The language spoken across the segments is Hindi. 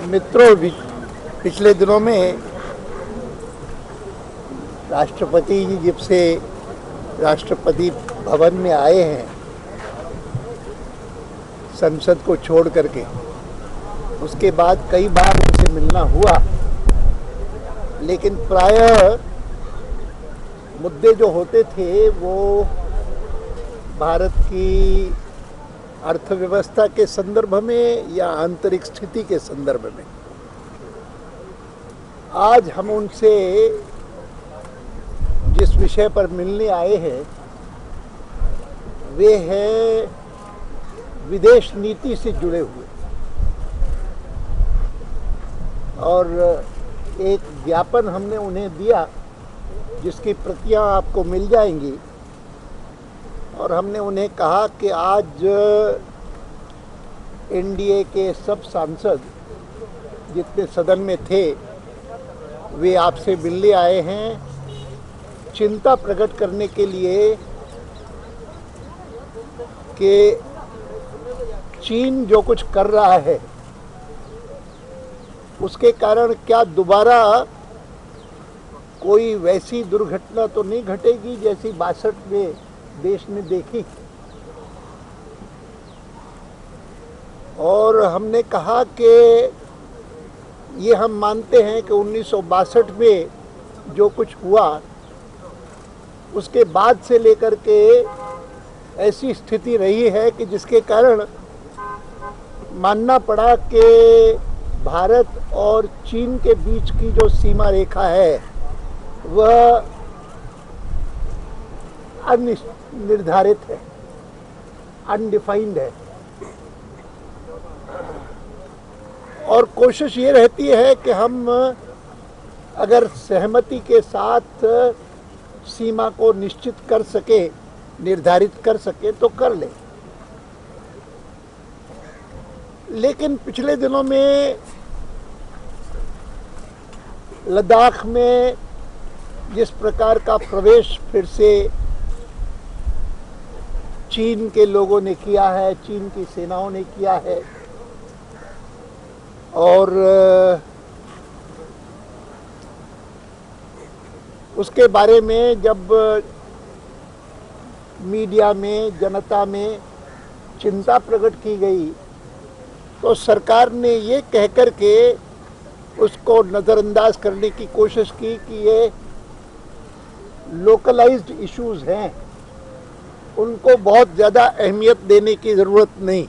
मित्रों, पिछले दिनों में राष्ट्रपति जी जब से राष्ट्रपति भवन में आए हैं संसद को छोड़ करके, उसके बाद कई बार उनसे मिलना हुआ, लेकिन प्रायः मुद्दे जो होते थे वो भारत की अर्थव्यवस्था के संदर्भ में या आंतरिक स्थिति के संदर्भ में। आज हम उनसे जिस विषय पर मिलने आए हैं वे है विदेश नीति से जुड़े हुए, और एक ज्ञापन हमने उन्हें दिया जिसकी प्रतियां आपको मिल जाएंगी। और हमने उन्हें कहा कि आज एनडीए के सब सांसद जितने सदन में थे वे आपसे मिलने आए हैं, चिंता प्रकट करने के लिए कि चीन जो कुछ कर रहा है उसके कारण क्या दोबारा कोई वैसी दुर्घटना तो नहीं घटेगी जैसी 62 में देश ने देखी। और हमने कहा कि ये हम मानते हैं कि 1962 में जो कुछ हुआ उसके बाद से लेकर के ऐसी स्थिति रही है कि जिसके कारण मानना पड़ा कि भारत और चीन के बीच की जो सीमा रेखा है वह अनिर्धारित है, अनडिफाइंड है। और कोशिश ये रहती है कि हम अगर सहमति के साथ सीमा को निश्चित कर सके, निर्धारित कर सके तो कर ले। लेकिन पिछले दिनों में लद्दाख में जिस प्रकार का प्रवेश फिर से चीन के लोगों ने किया है, चीन की सेनाओं ने किया है, और उसके बारे में जब मीडिया में, जनता में चिंता प्रकट की गई तो सरकार ने ये कहकर के उसको नज़रअंदाज करने की कोशिश की कि ये लोकलाइज्ड इश्यूज हैं, उनको बहुत ज़्यादा अहमियत देने की ज़रूरत नहीं।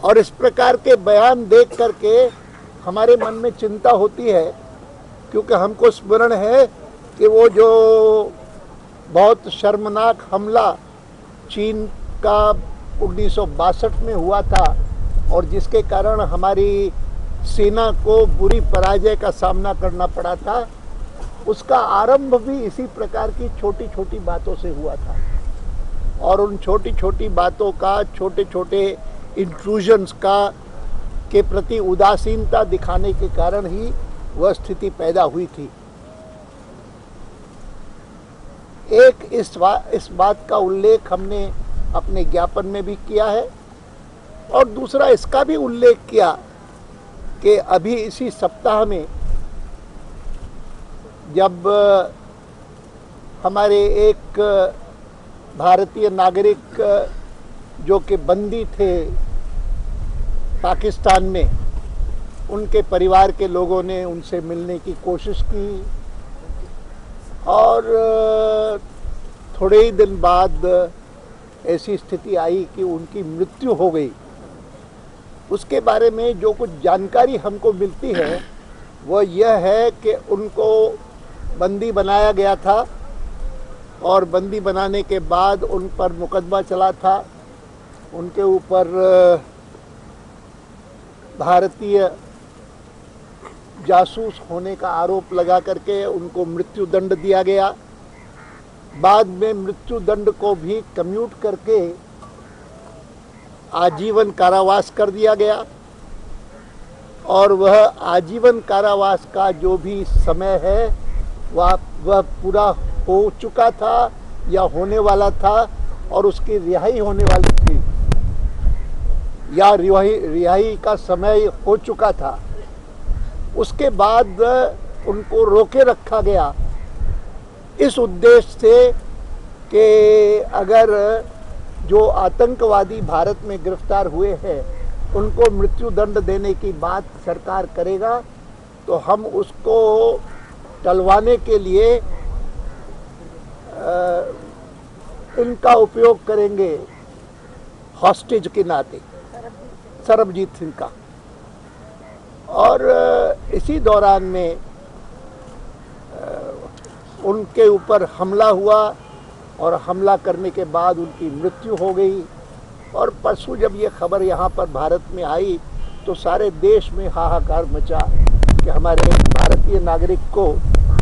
और इस प्रकार के बयान देख करके हमारे मन में चिंता होती है, क्योंकि हमको स्मरण है कि वो जो बहुत शर्मनाक हमला चीन का 1962 में हुआ था और जिसके कारण हमारी सेना को बुरी पराजय का सामना करना पड़ा था, उसका आरंभ भी इसी प्रकार की छोटी छोटी बातों से हुआ था। और उन छोटी छोटी बातों का, छोटे छोटे इंट्रूजन्स का के प्रति उदासीनता दिखाने के कारण ही वह स्थिति पैदा हुई थी। एक इस बात का उल्लेख हमने अपने ज्ञापन में भी किया है, और दूसरा इसका भी उल्लेख किया कि अभी इसी सप्ताह में जब हमारे एक भारतीय नागरिक जो कि बंदी थे पाकिस्तान में, उनके परिवार के लोगों ने उनसे मिलने की कोशिश की, और थोड़े ही दिन बाद ऐसी स्थिति आई कि उनकी मृत्यु हो गई। उसके बारे में जो कुछ जानकारी हमको मिलती है वह यह है कि उनको बंदी बनाया गया था, और बंदी बनाने के बाद उन पर मुकदमा चला था। उनके ऊपर भारतीय जासूस होने का आरोप लगा करके उनको मृत्यु दंड दिया गया। बाद में मृत्यु दंड को भी कम्यूट करके आजीवन कारावास कर दिया गया, और वह आजीवन कारावास का जो भी समय है वह पूरा हो चुका था या होने वाला था, और उसकी रिहाई होने वाली थी। या रिहाई का समय हो चुका था, उसके बाद उनको रोके रखा गया इस उद्देश्य से कि अगर जो आतंकवादी भारत में गिरफ्तार हुए हैं उनको मृत्यु दंड देने की बात सरकार करेगा तो हम उसको टलवाने के लिए इनका उपयोग करेंगे हॉस्टेज के नाते, सरबजीत सिंह का। और इसी दौरान में उनके ऊपर हमला हुआ और हमला करने के बाद उनकी मृत्यु हो गई। और परसों जब ये खबर यहाँ पर भारत में आई तो सारे देश में हाहाकार मचा कि हमारे भारतीय नागरिक को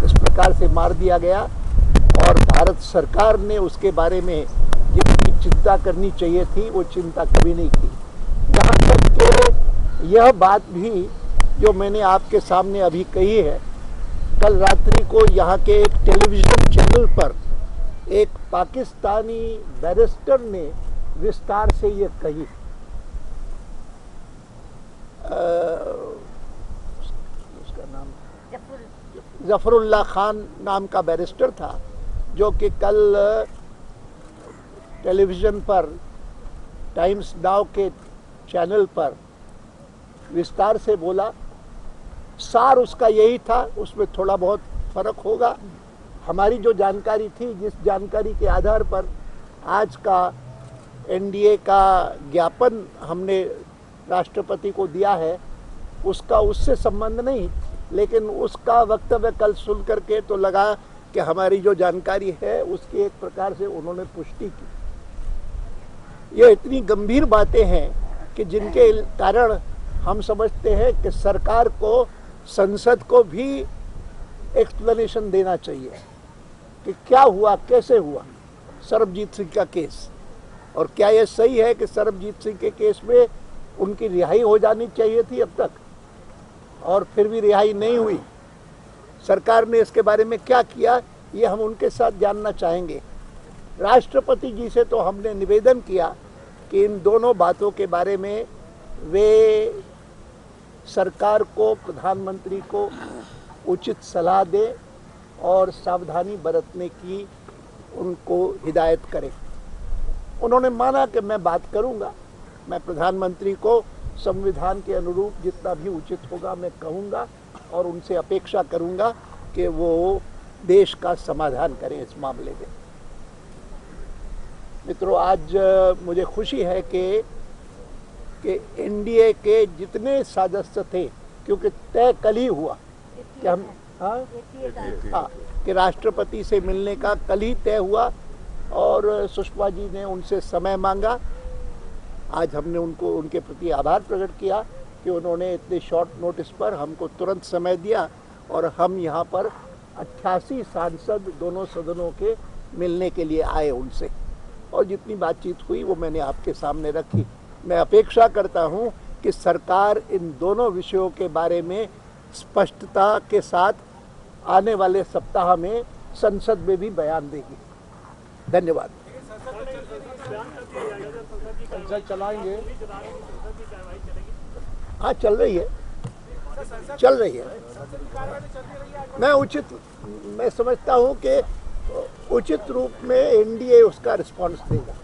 इस प्रकार से मार दिया गया और भारत सरकार ने उसके बारे में जितनी चिंता करनी चाहिए थी वो चिंता कभी नहीं की। यहाँ तक कि यह बात भी जो मैंने आपके सामने अभी कही है, कल रात्रि को यहाँ के एक टेलीविज़न चैनल पर एक पाकिस्तानी बैरिस्टर ने विस्तार से ये कही। उसका नाम जफरुल्लाह खान नाम का बैरिस्टर था जो कि कल टेलीविज़न पर टाइम्स नाउ के चैनल पर विस्तार से बोला। सार उसका यही था, उसमें थोड़ा बहुत फर्क होगा। हमारी जो जानकारी थी, जिस जानकारी के आधार पर आज का एनडीए का ज्ञापन हमने राष्ट्रपति को दिया है, उसका उससे संबंध नहीं, लेकिन उसका वक्तव्य कल सुन करके तो लगा कि हमारी जो जानकारी है उसकी एक प्रकार से उन्होंने पुष्टि की। ये इतनी गंभीर बातें हैं कि जिनके कारण हम समझते हैं कि सरकार को, संसद को भी एक्सप्लेनेशन देना चाहिए कि क्या हुआ, कैसे हुआ सरबजीत सिंह का केस, और क्या यह सही है कि सरबजीत सिंह के केस में उनकी रिहाई हो जानी चाहिए थी अब तक और फिर भी रिहाई नहीं हुई। सरकार ने इसके बारे में क्या किया, ये हम उनके साथ जानना चाहेंगे। राष्ट्रपति जी से तो हमने निवेदन किया कि इन दोनों बातों के बारे में वे सरकार को, प्रधानमंत्री को उचित सलाह दें और सावधानी बरतने की उनको हिदायत करें। उन्होंने माना कि मैं बात करूंगा, मैं प्रधानमंत्री को संविधान के अनुरूप जितना भी उचित होगा मैं कहूंगा और उनसे अपेक्षा करूंगा कि वो देश का समाधान करें इस मामले में। मित्रों, आज मुझे खुशी है कि एनडीए के जितने सदस्य थे, क्योंकि तय कल ही हुआ कि हम कि राष्ट्रपति से मिलने का कल ही तय हुआ और सुषमा जी ने उनसे समय मांगा। आज हमने उनके प्रति आभार प्रकट किया कि उन्होंने इतने शॉर्ट नोटिस पर हमको तुरंत समय दिया और हम यहाँ पर 88 सांसद दोनों सदनों के मिलने के लिए आए उनसे, और जितनी बातचीत हुई वो मैंने आपके सामने रखी। मैं अपेक्षा करता हूँ कि सरकार इन दोनों विषयों के बारे में स्पष्टता के साथ आने वाले सप्ताह में संसद में भी बयान देगी। धन्यवाद। चलाएंगे? हाँ, चल रही है। मैं समझता हूँ कि उचित रूप में एनडीए उसका रिस्पॉन्स देगा।